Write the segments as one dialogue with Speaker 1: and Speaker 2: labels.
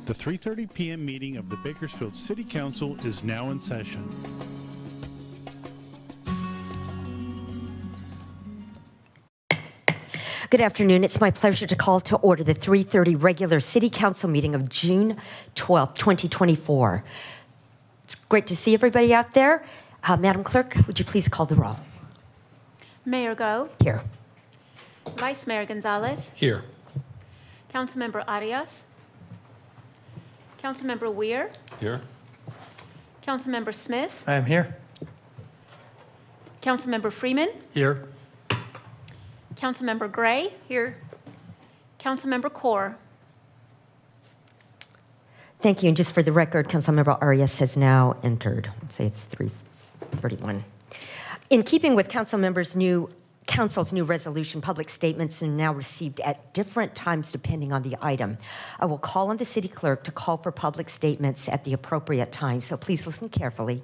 Speaker 1: The 3:30 p.m. meeting of the Bakersfield City Council is now in session.
Speaker 2: Good afternoon. It's my pleasure to call to order the 3:30 regular City Council meeting of June 12, 2024. It's great to see everybody out there. Madam Clerk, would you please call the roll?
Speaker 3: Mayor Go.
Speaker 2: Here.
Speaker 3: Vice Mayor Gonzalez.
Speaker 4: Here.
Speaker 3: Councilmember Arias. Councilmember Weir.
Speaker 4: Here.
Speaker 3: Councilmember Smith.
Speaker 4: I am here.
Speaker 3: Councilmember Freeman.
Speaker 4: Here.
Speaker 3: Councilmember Gray. Here. Councilmember Kaur.
Speaker 2: Thank you. And just for the record, Councilmember Arias has now entered. Let's say it's 3:31. In keeping with Council's new resolution, public statements are now received at different times depending on the item. I will call on the city clerk to call for public statements at the appropriate time, so please listen carefully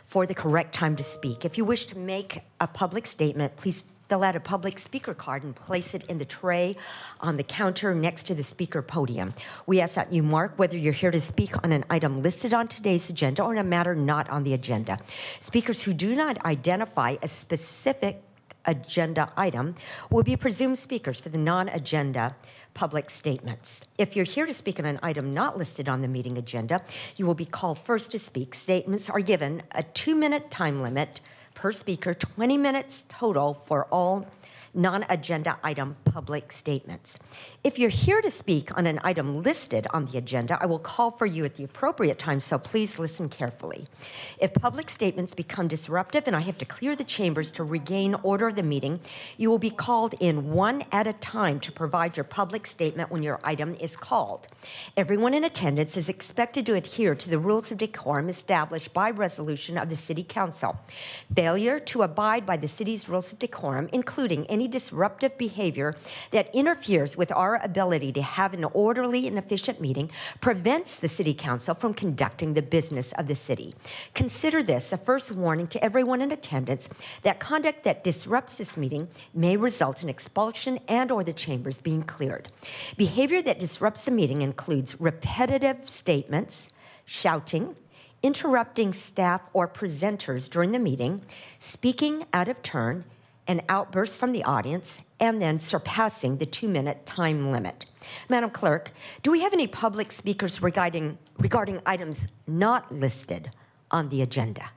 Speaker 2: for the correct time to speak. If you wish to make a public statement, please fill out a public speaker card and place it in the tray on the counter next to the speaker podium. We ask that you mark whether you're here to speak on an item listed on today's agenda or on a matter not on the agenda. Speakers who do not identify a specific agenda item will be presumed speakers for the non-agenda public statements. If you're here to speak on an item not listed on the meeting agenda, you will be called first to speak. Statements are given a 2-minute time limit per speaker, 20 minutes total for all non-agenda item public statements. If you're here to speak on an item listed on the agenda, I will call for you at the appropriate time, so please listen carefully. If public statements become disruptive and I have to clear the chambers to regain order of the meeting, you will be called in one at a time to provide your public statement when your item is called. Everyone in attendance is expected to adhere to the rules of decorum established by resolution of the City Council. Failure to abide by the city's rules of decorum, including any disruptive behavior that interferes with our ability to have an orderly and efficient meeting, prevents the City Council from conducting the business of the city. Consider this a first warning to everyone in attendance that conduct that disrupts this meeting may result in expulsion and/or the chambers being cleared. Behavior that disrupts the meeting includes repetitive statements, shouting, interrupting staff or presenters during the meeting, speaking out of turn, an outburst from the audience, and then surpassing the 2-minute time limit. Madam Clerk, do we have any public speakers regarding items not listed on the agenda?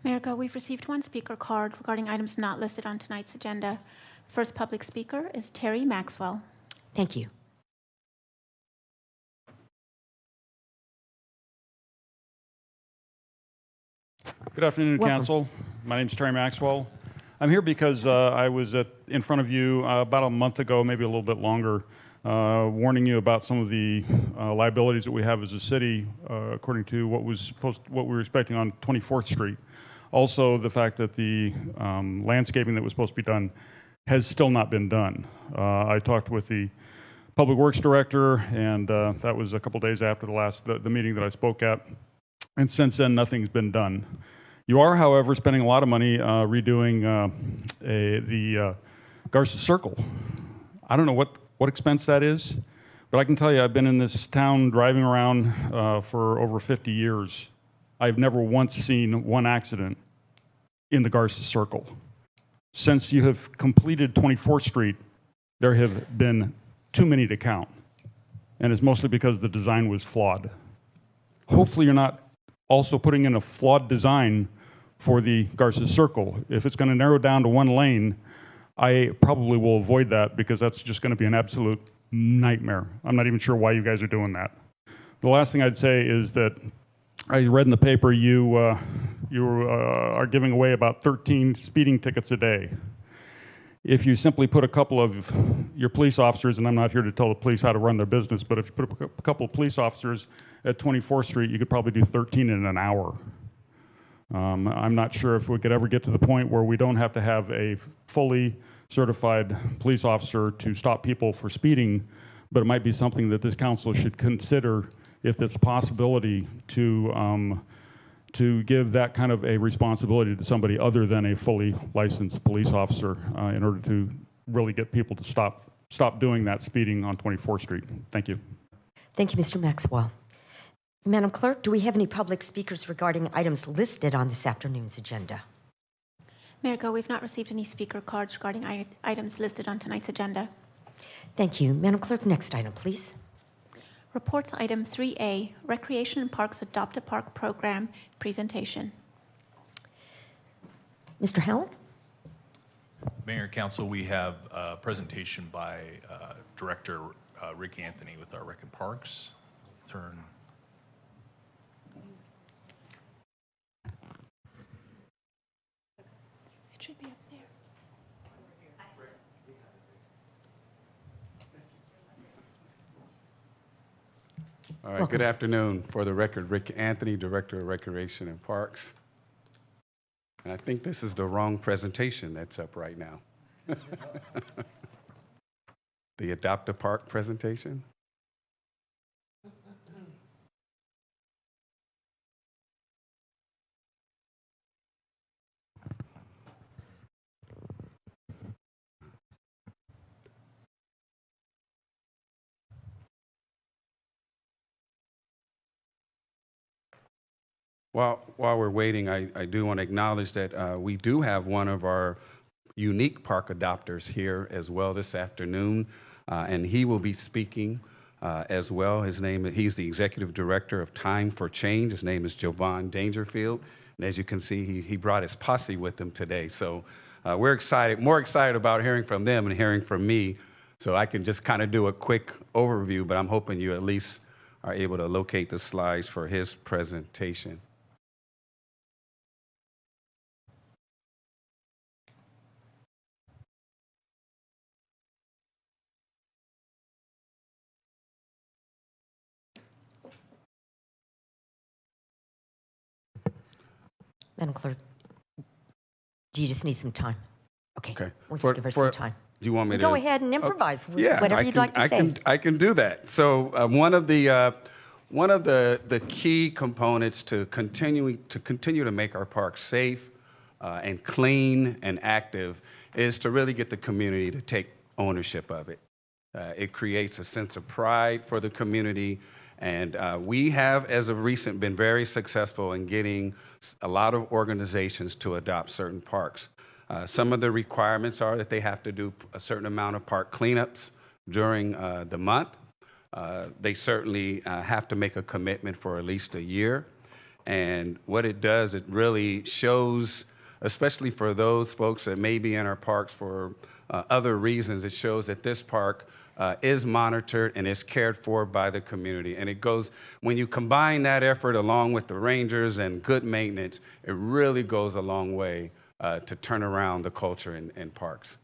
Speaker 3: Mayor Go, we've received one speaker card regarding items not listed on tonight's agenda. First public speaker is Terry Maxwell.
Speaker 2: Thank you.
Speaker 5: Good afternoon,
Speaker 2: Welcome.
Speaker 5: Council. My name is Terry Maxwell. I'm here because I was in front of you about a month ago, maybe a little bit longer, warning you about some of the liabilities that we have as a city, according to what we were expecting on 24th Street. Also, the fact that the landscaping that was supposed to be done has still not been done. I talked with the Public Works Director, and that was a couple days after the meeting that I spoke at. And since then, nothing's been done. You are, however, spending a lot of money redoing the Garza Circle. I don't know what expense that is, but I can tell you I've been in this town driving around for over 50 years. I've never once seen one accident in the Garza Circle. Since you have completed 24th Street, there have been too many to count, and it's mostly because the design was flawed. Hopefully you're not also putting in a flawed design for the Garza Circle. If it's going to narrow down to one lane, I probably will avoid that because that's just going to be an absolute nightmare. I'm not even sure why you guys are doing that. The last thing I'd say is that I read in the paper you are giving away about 13 speeding tickets a day. If you simply put a couple of your police officers, and I'm not here to tell the police how to run their business, but if you put a couple of police officers at 24th Street, you could probably do 13 in an hour. I'm not sure if we could ever get to the point where we don't have to have a fully certified police officer to stop people for speeding, but it might be something that this council should consider if there's a possibility to give that kind of a responsibility to somebody other than a fully licensed police officer in order to really get people to stop doing that speeding on 24th Street. Thank you.
Speaker 2: Thank you, Mr. Maxwell. Madam Clerk, do we have any public speakers regarding items listed on this afternoon's agenda?
Speaker 3: Mayor Go, we've not received any speaker cards regarding items listed on tonight's agenda.
Speaker 2: Thank you. Madam Clerk, next item, please.
Speaker 3: Reports item 3A, Recreation and Parks Adopt a Park Program presentation.
Speaker 2: Mr. Howell?
Speaker 4: Mayor, Council, we have a presentation by Director Rick Anthony with our Rec and Parks. Turn.
Speaker 3: It should be up there.
Speaker 6: All right, good afternoon. For the record, Rick Anthony, Director of Recreation and Parks. And I think this is the wrong presentation that's up right now. The Adopt a Park presentation? While we're waiting, I do want to acknowledge that we do have one of our unique park adopters here as well this afternoon, and he will be speaking as well. He's the Executive Director of Time for Change. His name is Jovan Dangerfield, and as you can see, he brought his posse with him today. So we're excited, more excited about hearing from them and hearing from me. So I can just kind of do a quick overview, but I'm hoping you at least are able to locate the slides for his presentation.
Speaker 2: Madam Clerk, do you just need some time? Okay. We'll just
Speaker 6: For-
Speaker 2: give her
Speaker 6: for-
Speaker 2: some time.
Speaker 6: Do you want me to?
Speaker 2: Go ahead and improvise,
Speaker 6: Yeah,
Speaker 2: whatever you'd like to say.
Speaker 6: I can do that. So one of the key components to continue to make our parks safe and clean and active is to really get the community to take ownership of it. It creates a sense of pride for the community. And we have, as of recent, been very successful in getting a lot of organizations to adopt certain parks. Some of the requirements are that they have to do a certain amount of park cleanups during the month. They certainly have to make a commitment for at least a year. And what it does, it really shows, especially for those folks that may be in our parks for other reasons, it shows that this park is monitored and is cared for by the community. And it goes, when you combine that effort along with the rangers and good maintenance, it really goes a long way to turn around the culture in parks.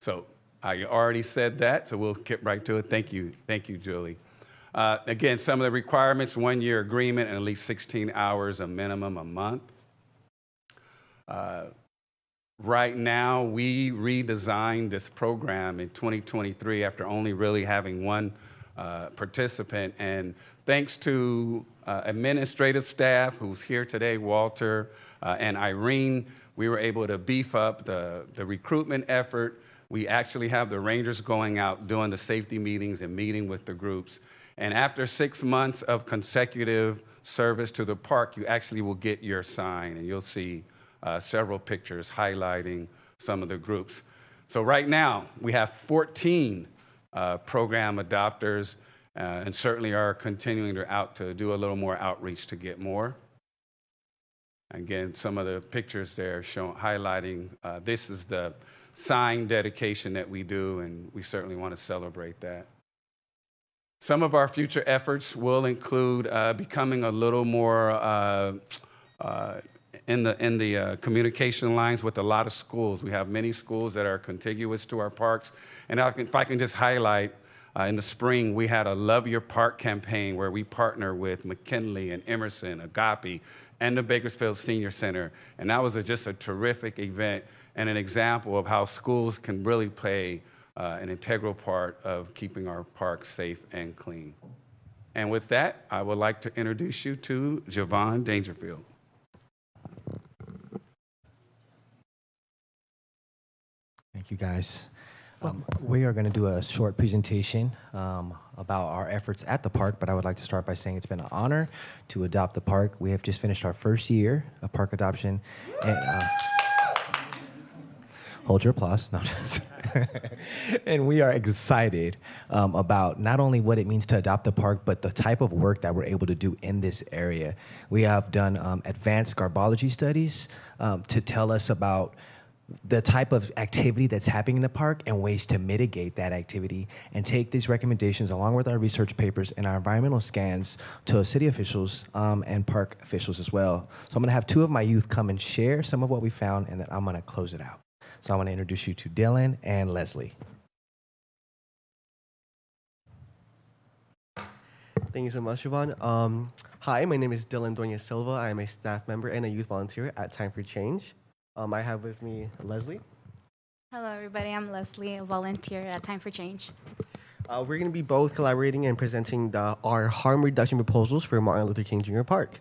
Speaker 6: So I already said that, so we'll get right to it. Thank you, Julie. Again, some of the requirements: 1-year agreement and at least 16 hours a minimum a month. Right now, we redesigned this program in 2023 after only really having one participant. And thanks to administrative staff who's here today, Walter and Irene, we were able to beef up the recruitment effort. We actually have the rangers going out, doing the safety meetings and meeting with the groups. And after 6 months of consecutive service to the park, you actually will get your sign, and you'll see several pictures highlighting some of the groups. So right now, we have 14 program adopters, and certainly are continuing to do a little more outreach to get more. Again, some of the pictures there highlighting this is the sign dedication that we do, and we certainly want to celebrate that. Some of our future efforts will include becoming a little more in the communication lines with a lot of schools. We have many schools that are contiguous to our parks. And if I can just highlight, in the spring, we had a Love Your Park campaign where we partner with McKinley and Emerson, Agape, and the Bakersfield Senior Center. And that was just a terrific event and an example of how schools can really play an integral part of keeping our parks safe and clean. And with that, I would like to introduce you to Jovan Dangerfield.
Speaker 7: Thank you, guys. We are going to do a short presentation about our efforts at the park, but I would like to start by saying it's been an honor to adopt the park. We have just finished our first year of park adoption. And, hold your applause. No. And we are excited about not only what it means to adopt the park, but the type of work that we're able to do in this area. We have done advanced garbology studies to tell us about the type of activity that's happening in the park and ways to mitigate that activity, and take these recommendations along with our research papers and our environmental scans to city officials and park officials as well. So I'm going to have two of my youth come and share some of what we found, and then I'm going to close it out. So I want to introduce you to Dylan and Leslie.
Speaker 8: Thank you so much, Siobhan. Hi, my name is Dylan Dueñas Silva. I am a staff member and a youth volunteer at Time for Change. I have with me Leslie.
Speaker 9: Hello, everybody. I'm Leslie, a volunteer at Time for Change.
Speaker 8: We're going to be both collaborating and presenting our harm reduction proposals for Martin Luther King Jr. Park.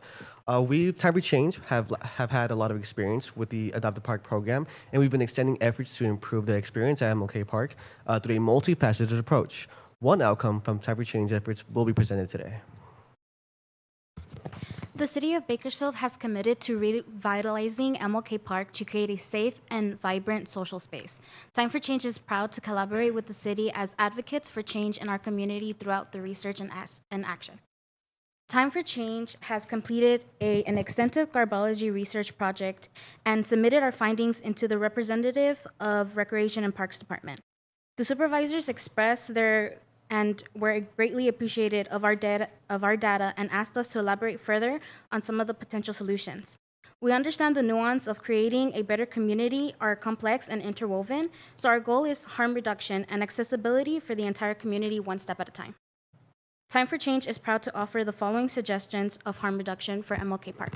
Speaker 8: We, Time for Change, have had a lot of experience with the Adopt a Park program, and we've been extending efforts to improve the experience at MLK Park through a multifaceted approach. One outcome from Time for Change efforts will be presented today.
Speaker 9: The City of Bakersfield has committed to revitalizing MLK Park to create a safe and vibrant social space. Time for Change is proud to collaborate with the city as advocates for change in our community throughout the research and action. Time for Change has completed an extensive garbology research project and submitted our findings into the representative of Recreation and Parks Department. The supervisors expressed and were greatly appreciated of our data and asked us to elaborate further on some of the potential solutions. We understand the nuance of creating a better community are complex and interwoven, so our goal is harm reduction and accessibility for the entire community one step at a time. Time for Change is proud to offer the following suggestions of harm reduction for MLK Park.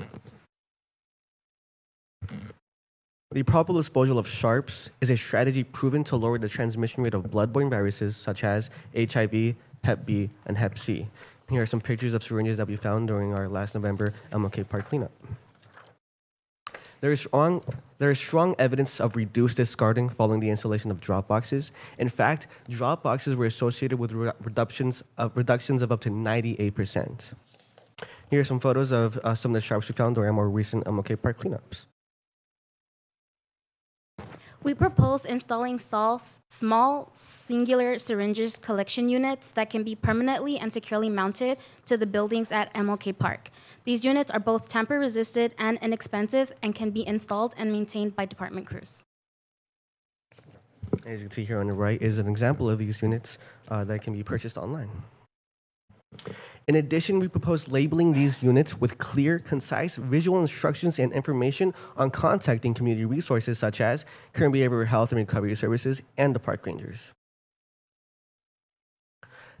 Speaker 8: The proper disposal of sharps is a strategy proven to lower the transmission rate of bloodborne viruses such as HIV, Hep B, and Hep C. Here are some pictures of syringes that we found during our last November MLK Park cleanup. There is strong evidence of reduced discarding following the installation of drop boxes. In fact, drop boxes were associated with reductions of up to 98%. Here are some photos of some of the sharps we found during our more recent MLK Park cleanups.
Speaker 9: We propose installing small singular syringes collection units that can be permanently and securely mounted to the buildings at MLK Park. These units are both tamper-resistant and inexpensive and can be installed and maintained by department crews.
Speaker 8: As you can see here on the right is an example of these units that can be purchased online. In addition, we propose labeling these units with clear, concise visual instructions and information on contacting community resources such as current behavioral health and recovery services and the park rangers.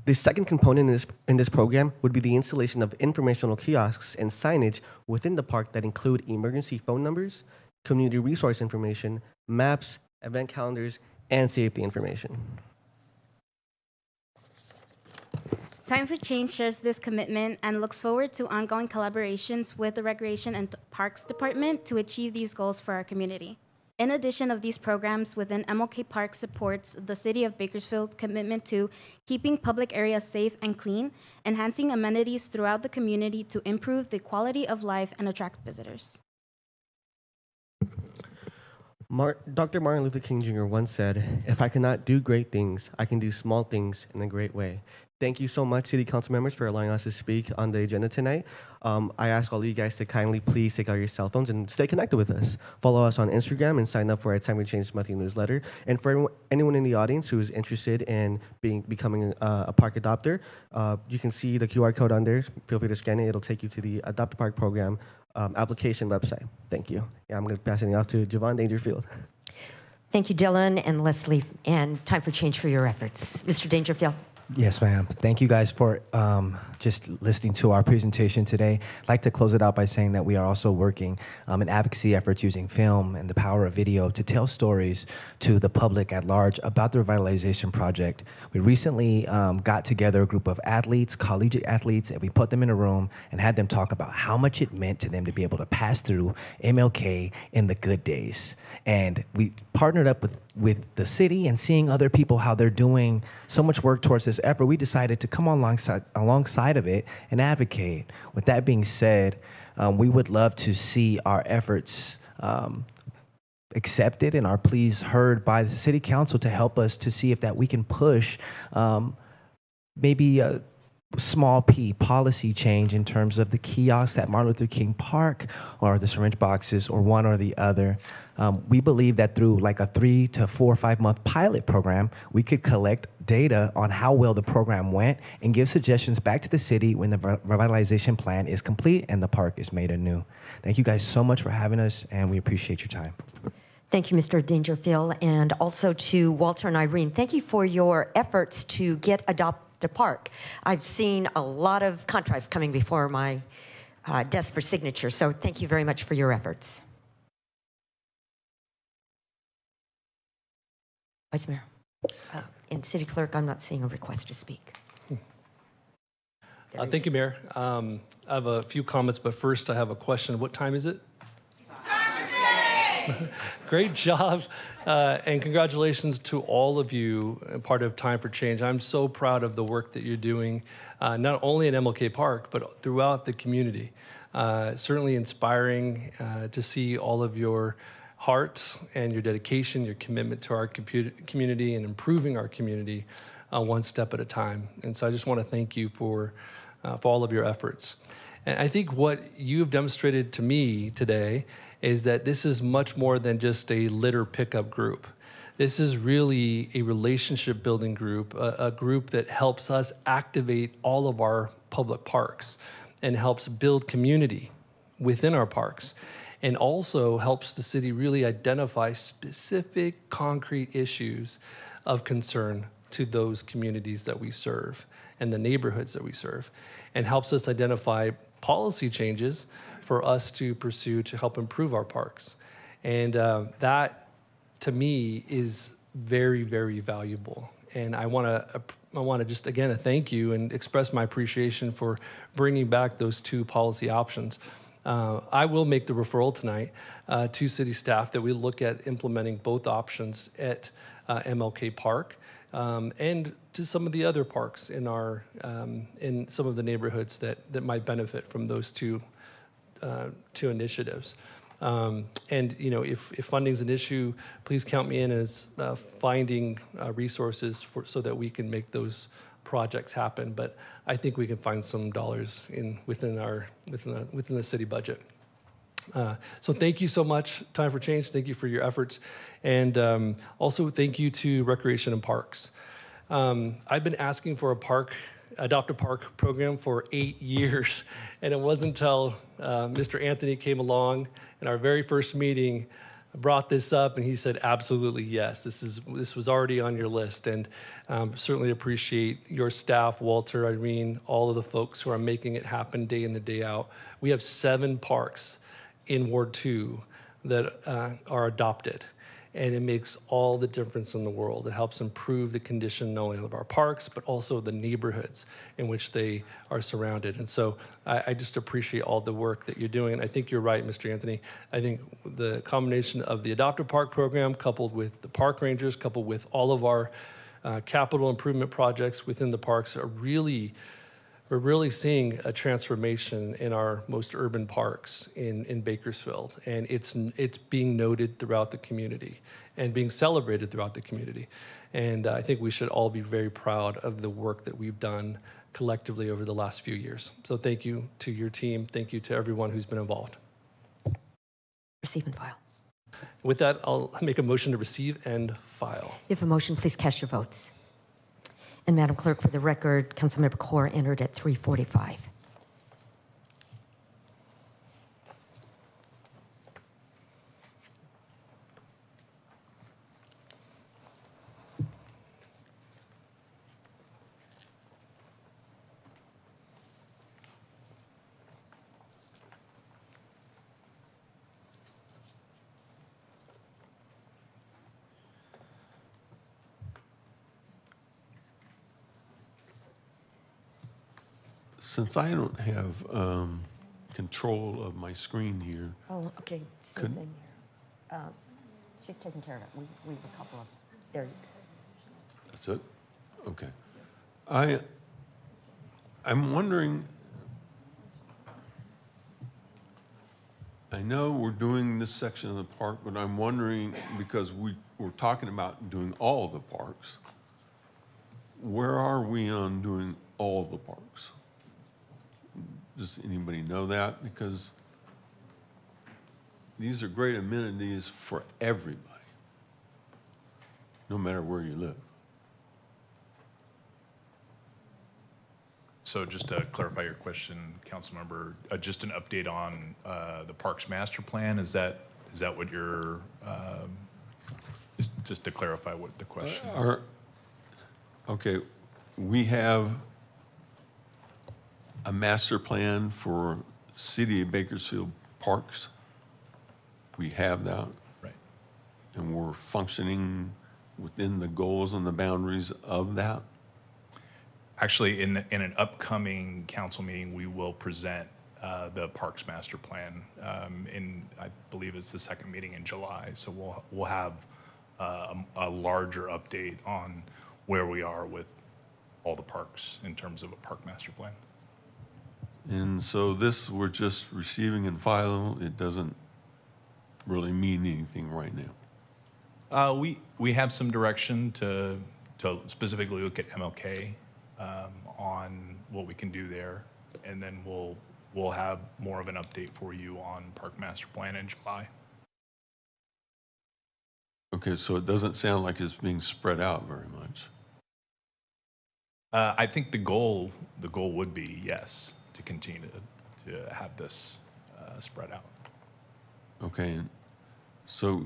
Speaker 8: The second component in this program would be the installation of informational kiosks and signage within the park that include emergency phone numbers, community resource information, maps, event calendars, and safety information.
Speaker 9: Time for Change shares this commitment and looks forward to ongoing collaborations with the Recreation and Parks Department to achieve these goals for our community. In addition of these programs within MLK Park supports the City of Bakersfield's commitment to keeping public areas safe and clean, enhancing amenities throughout the community to improve the quality of life and attract visitors.
Speaker 8: Dr. Martin Luther King Jr. once said, "If I cannot do great things, I can do small things in a great way." Thank you so much, City Council members, for allowing us to speak on the agenda tonight. I ask all of you guys to kindly please take out your cell phones and stay connected with us. Follow us on Instagram and sign up for our Time for Change monthly newsletter. And for anyone in the audience who is interested in becoming a park adopter, you can see the QR code on there. Feel free to scan it. It'll take you to the Adopt a Park program application website. Thank you. Yeah, I'm going to pass it off to Javon Dangerfield.
Speaker 2: Thank you, Dylan and Leslie, and Time for Change for your efforts. Mr. Dangerfield.
Speaker 7: Yes, ma'am. Thank you guys for just listening to our presentation today. I'd like to close it out by saying that we are also working in advocacy efforts using film and the power of video to tell stories to the public at large about the revitalization project. We recently got together a group of athletes, collegiate athletes, and we put them in a room and had them talk about how much it meant to them to be able to pass through MLK in the good days. And we partnered up with with the city and seeing other people how they're doing so much work towards this effort, we decided to come alongside of it and advocate. With that being said, we would love to see our efforts accepted and our pleas heard by the city council to help us to see if that we can push maybe a small p policy change in terms of the kiosks at Martin Luther King Park or the syringe boxes or one or the other. We believe that through like a 3 to 4 or 5 month pilot program, we could collect data on how well the program went and give suggestions back to the city when the revitalization plan is complete and the park is made anew. Thank you guys so much for having us, and we appreciate your time.
Speaker 2: Thank you, Mr. Dangerfield, and also to Walter and Irene. Thank you for your efforts to get Adopt a Park. I've seen a lot of contracts coming before my desk for signature, so thank you very much for your efforts. Vice Mayor. And City Clerk, I'm not seeing a request to speak.
Speaker 10: Thank you, Mayor. I have a few comments, but first I have a question. What time is it? Great job, and congratulations to all of you, part of Time for Change. I'm so proud of the work that you're doing, not only at MLK Park, but throughout the community. Certainly inspiring to see all of your hearts and your dedication, your commitment to our community and improving our community one step at a time. And so I just want to thank you for all of your efforts. And I think what you have demonstrated to me today is that this is much more than just a litter pickup group. This is really a relationship building group, a group that helps us activate all of our public parks and helps build community within our parks, and also helps the city really identify specific concrete issues of concern to those communities that we serve and the neighborhoods that we serve, and helps us identify policy changes for us to pursue to help improve our parks. And that, to me, is very, very valuable. And I want to just, again, thank you and express my appreciation for bringing back those two policy options. I will make the referral tonight to city staff that we look at implementing both options at MLK Park and to some of the other parks in our in some of the neighborhoods that might benefit from those two initiatives. And you know, if funding is an issue, please count me in as finding resources so that we can make those projects happen. But I think we can find some dollars within the city budget. So thank you so much, Time for Change. Thank you for your efforts, and also thank you to Recreation and Parks. I've been asking for Adopt a Park program for 8 years, and it wasn't until Mr. Anthony came along in our very first meeting, brought this up, and he said, absolutely yes, this was already on your list. And certainly appreciate your staff, Walter, Irene, all of the folks who are making it happen day in and day out. We have 7 parks in Ward 2 that are adopted. And it makes all the difference in the world. It helps improve the condition not only of our parks, but also the neighborhoods in which they are surrounded. And so I just appreciate all the work that you're doing. And I think you're right, Mr. Anthony. I think the combination of the Adopt a Park program, coupled with the park rangers, coupled with all of our capital improvement projects within the parks we're really seeing a transformation in our most urban parks in Bakersfield, and it's being noted throughout the community and being celebrated throughout the community. And I think we should all be very proud of the work that we've done collectively over the last few years. So thank you to your team. Thank you to everyone who's been involved.
Speaker 2: Receive and file.
Speaker 10: With that, I'll make a motion to receive and file.
Speaker 2: If a motion, please cast your votes. And Madam Clerk, for the record, Councilmember Kaur entered at 3:45.
Speaker 11: Since I don't have control of my screen here,
Speaker 2: Oh, okay. Same
Speaker 11: Could-
Speaker 2: thing here. She's taking care of it. We have a couple of, there.
Speaker 11: That's it? Okay. I'm wondering, I know we're doing this section of the park, but I'm wondering, because we're talking about doing all of the parks, where are we on doing all the parks? Does anybody know that? Because these are great amenities for everybody, no matter where you live.
Speaker 4: So just to clarify your question, Councilmember, just an update on the Parks Master Plan. Is that what you're, just to clarify what the question is?
Speaker 11: Okay, we have a master plan for City of Bakersfield parks. We have that.
Speaker 4: Right.
Speaker 11: And we're functioning within the goals and the boundaries of that.
Speaker 4: Actually, in an upcoming council meeting, we will present the Parks Master Plan. I believe it's the second meeting in July. So we'll have a larger update on where we are with all the parks in terms of a Park Master Plan.
Speaker 11: And so this, we're just receiving and filing. It doesn't really mean anything right now.
Speaker 4: We have some direction to specifically look at MLK on what we can do there, and then we'll have more of an update for you on Park Master Plan in July.
Speaker 11: Okay, so it doesn't sound like it's being spread out very much.
Speaker 4: I think the goal would be, yes, to continue to have this spread out.
Speaker 11: Okay, so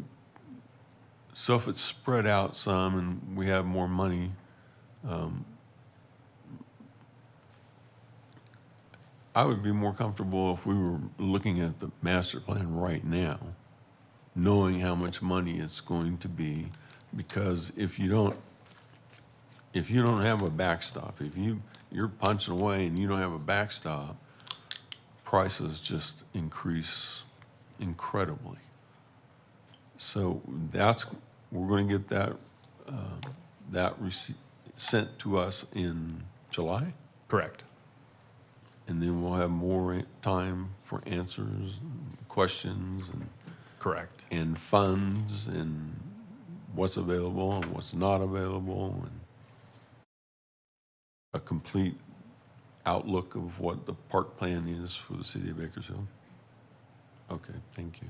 Speaker 11: if it's spread out some and we have more money, I would be more comfortable if we were looking at the master plan right now, knowing how much money it's going to be, because if you don't have a backstop, if you're punching away and you don't have a backstop, prices just increase incredibly. So we're going to get that receipt sent to us in July?
Speaker 4: Correct.
Speaker 11: And then we'll have more time for answers, and questions, and
Speaker 4: Correct.
Speaker 11: and funds, and what's available and what's not available, and a complete outlook of what the park plan is for the city of Bakersfield. Okay, thank you.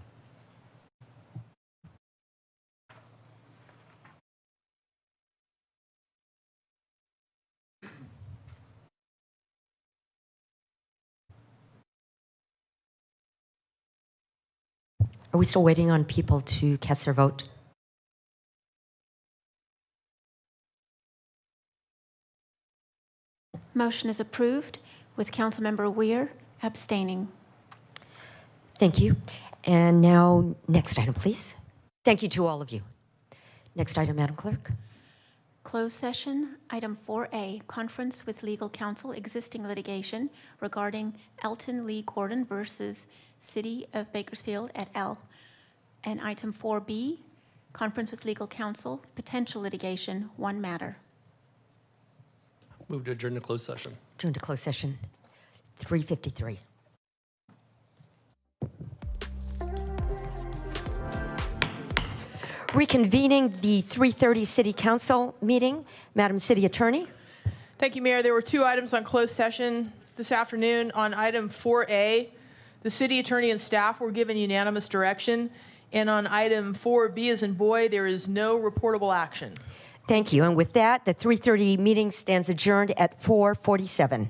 Speaker 2: Are we still waiting on people to cast their vote?
Speaker 3: Motion is approved with Councilmember Weir abstaining.
Speaker 2: Thank you. And now, next item, please. Thank you to all of you. Next item, Madam Clerk.
Speaker 3: Closed session, item 4A, conference with legal counsel, existing litigation regarding Elton Lee Gordon versus City of Bakersfield et al. And item 4B, conference with legal counsel, potential litigation, one matter.
Speaker 10: Move to adjourn to closed session.
Speaker 2: Adjourn to closed session, 3:53. Reconvening the 3:30 City Council meeting. Madam City Attorney.
Speaker 12: Thank you, Mayor. There were two items on closed session this afternoon. On item 4A, the city attorney and staff were given unanimous direction. And on item 4B as in boy, there is no reportable action.
Speaker 2: Thank you. And with that, the 3:30 meeting stands adjourned at 4:47.